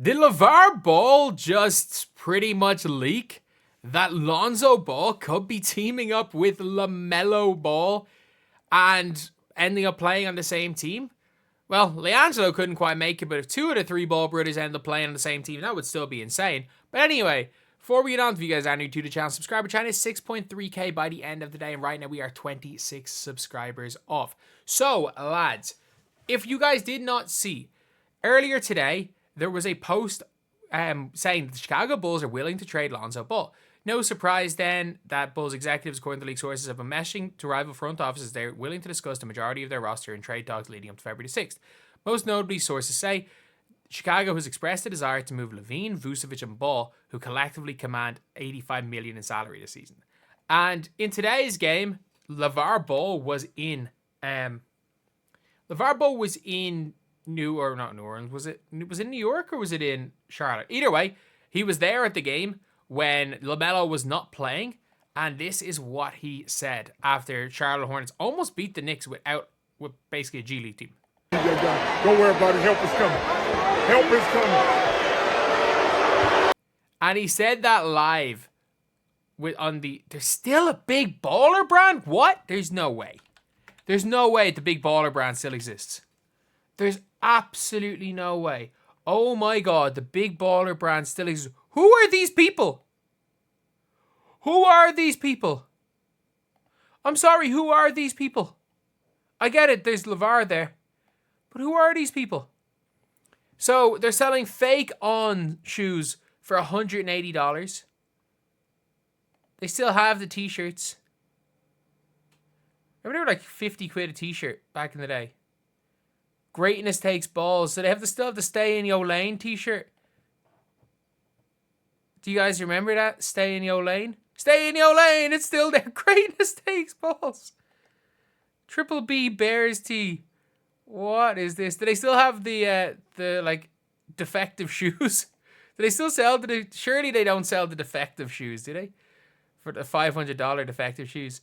Did LaVar Ball just pretty much leak that Lonzo Ball could be teaming up with LaMelo Ball and ending up playing on the same team? Well, LiAngelo couldn't quite make it, but if 2 of the 3 Ball brothers end up playing on the same team, that would still be insane. But anyway, before we get on, if you guys are new to the channel, subscriber channel is 6.3k by the end of the day, and right now we are 26 subscribers off. So, lads, if you guys did not see, earlier today, there was a post saying that the Chicago Bulls are willing to trade Lonzo Ball. No surprise then that Bulls executives, according to league sources, have been meshing to rival front offices. They're willing to discuss the majority of their roster in trade talks leading up to February 6th. Most notably, sources say Chicago has expressed a desire to move Levine, Vucevic, and Ball, who collectively command $85 million in salary this season. And in today's game, LaVar Ball was in New Orleans. Was it in New York or was it in Charlotte? Either way, he was there at the game when LaMelo was not playing, and this is what he said after Charlotte Hornets almost beat the Knicks with basically a G League team. Don't worry about it. Help is coming. Help is coming. And he said that live there's still a Big Baller brand? What? There's no way. There's no way the Big Baller brand still exists. There's absolutely no way. Oh my God, the Big Baller brand still exists. Who are these people? Who are these people? I'm sorry, who are these people? I get it, there's LaVar there. But who are these people? So they're selling fake On shoes for $180. They still have the t-shirts. Remember they were like 50 quid a t-shirt back in the day. Greatness takes balls. So they still have the Stay in Your Lane t-shirt. Do you guys remember that? Stay in your lane? Stay in your lane! It's still there. Greatness takes balls. Triple B Bears tee. What is this? Do they still have the like defective shoes? Do they still sell surely they don't sell the defective shoes, do they? For the $500 defective shoes.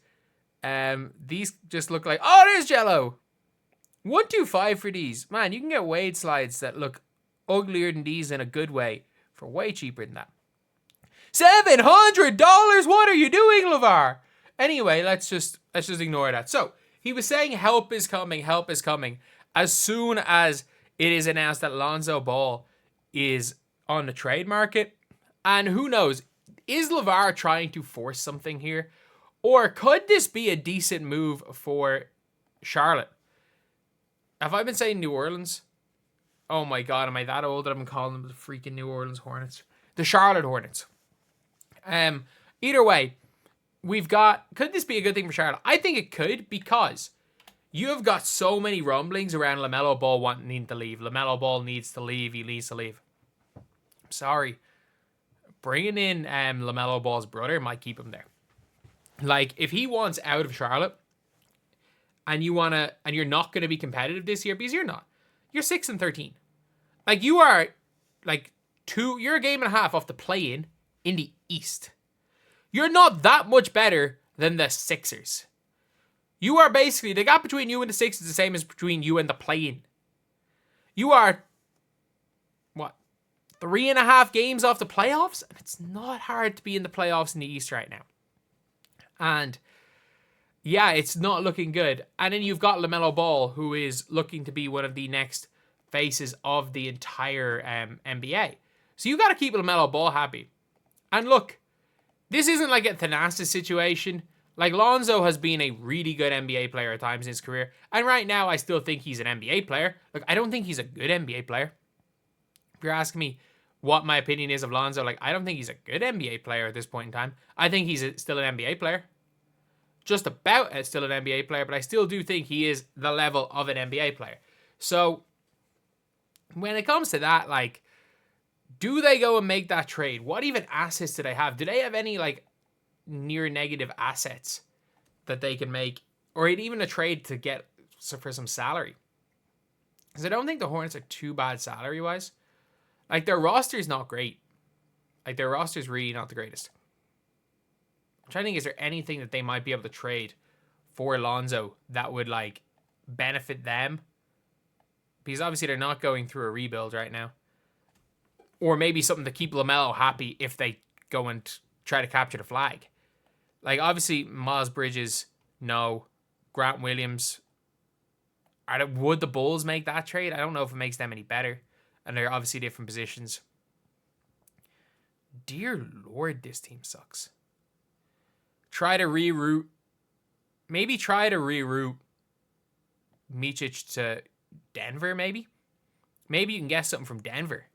These just look like, oh, there's Jello. $125 for these. Man, you can get Wade slides that look uglier than these in a good way for way cheaper than that. $700? What are you doing, LaVar? Anyway, let's just ignore that. So he was saying help is coming, help is coming. As soon as it is announced that Lonzo Ball is on the trade market, and who knows, is LaVar trying to force something here, or could this be a decent move for Charlotte? Have I been saying New Orleans? Oh my God, am I that old that I've been calling them the freaking New Orleans Hornets? The Charlotte Hornets. Either way, could this be a good thing for Charlotte? I think it could, because you have got so many rumblings around LaMelo Ball wanting to leave. LaMelo Ball needs to leave. He needs to leave. I'm sorry. Bringing in LaMelo Ball's brother might keep him there. Like, if he wants out of Charlotte, and you're not going to be competitive this year, because you're not. You're 6-13. Like, you are, like, you're a game and a half off the play-in the East. You're not that much better than the Sixers. You are basically, the gap between you and the Sixers is the same as between you and the play-in. You are, 3.5 games off the playoffs? And it's not hard to be in the playoffs in the East right now. And yeah, it's not looking good. And then you've got LaMelo Ball, who is looking to be one of the next faces of the entire NBA. So you got to keep LaMelo Ball happy. And look, this isn't like a Thanasis situation. Like, Lonzo has been a really good NBA player at times in his career. And right now, I still think he's an NBA player. Look, I don't think he's a good NBA player. If you're asking me what my opinion is of Lonzo, like, I don't think he's a good NBA player at this point in time. I think he's still an NBA player. Just about still an NBA player, but I still do think he is the level of an NBA player. So, when it comes to that, like, do they go and make that trade? What even assets do they have? Do they have any, like, near negative assets that they can make? Or even a trade to get for some salary? Because I don't think the Hornets are too bad salary-wise. Like, their roster is not great. Like, their roster is really not the greatest. I'm trying to think, is there anything that they might be able to trade for Lonzo that would, like, benefit them? Because obviously they're not going through a rebuild right now. Or maybe something to keep LaMelo happy if they go and try to capture the flag. Like, obviously, Miles Bridges, no. Grant Williams. Would the Bulls make that trade? I don't know if it makes them any better. And they're obviously different positions. Dear Lord, this team sucks. Try to reroute. Maybe try to reroute Micic to Denver, maybe. Maybe you can get something from Denver.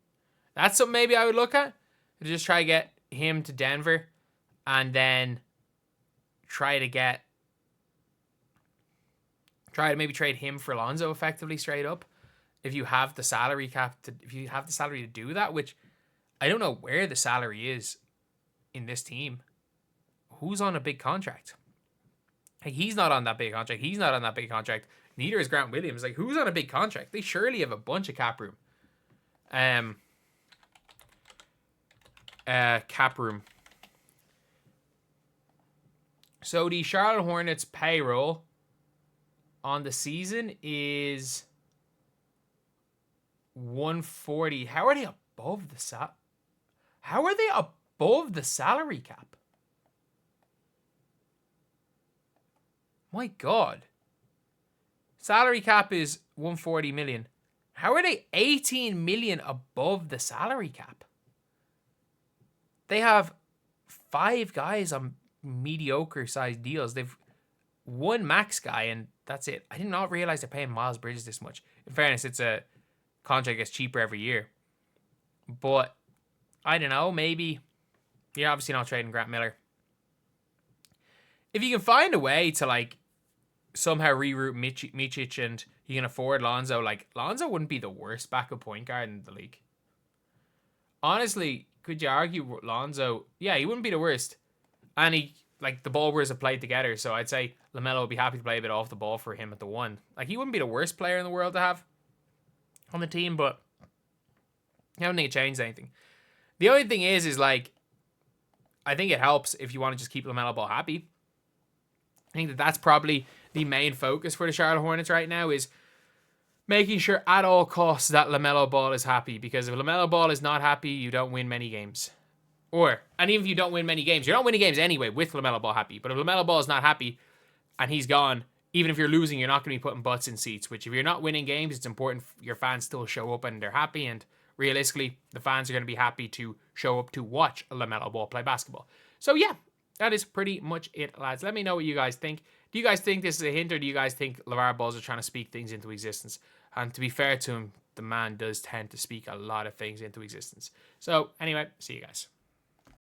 That's something maybe I would look at. Just try to get him to Denver. And then try to maybe trade him for Lonzo effectively straight up. If you have the salary cap to do that, which I don't know where the salary is in this team. Who's on a big contract? Like, he's not on that big contract. He's not on that big contract. Neither is Grant Williams. Like, who's on a big contract? They surely have a bunch of cap room. Cap room. So the Charlotte Hornets payroll on the season is 140. How are they above the salary cap? My God. Salary cap is 140 million. How are they 18 million above the salary cap? They have 5 guys on mediocre sized deals. They've one max guy and that's it. I did not realize they're paying Miles Bridges this much. In fairness, it's a contract gets cheaper every year. But I don't know, maybe you're obviously not trading Grant Miller. If you can find a way to like somehow reroute Micic and you can afford Lonzo, like Lonzo wouldn't be the worst backup point guard in the league. Honestly, could you argue Lonzo? Yeah, he wouldn't be the worst. And he, like, the ball wars have played together, so I'd say LaMelo would be happy to play a bit off the ball for him at the 1. Like, he wouldn't be the worst player in the world to have on the team, but I don't think it changed anything. The only thing is like, I think it helps if you want to just keep LaMelo Ball happy. I think that's probably the main focus for the Charlotte Hornets right now is making sure at all costs that LaMelo Ball is happy. Because if LaMelo Ball is not happy, you don't win many games. And even if you don't win many games, you're not winning games anyway with LaMelo Ball happy. But if LaMelo Ball is not happy and he's gone, even if you're losing, you're not going to be putting butts in seats. Which if you're not winning games, it's important your fans still show up and they're happy. And realistically, the fans are going to be happy to show up to watch LaMelo Ball play basketball. So yeah, that is pretty much it, lads. Let me know what you guys think. Do you guys think this is a hint, or do you guys think LaVar Balls are trying to speak things into existence? And to be fair to him, the man does tend to speak a lot of things into existence. So anyway, see you guys.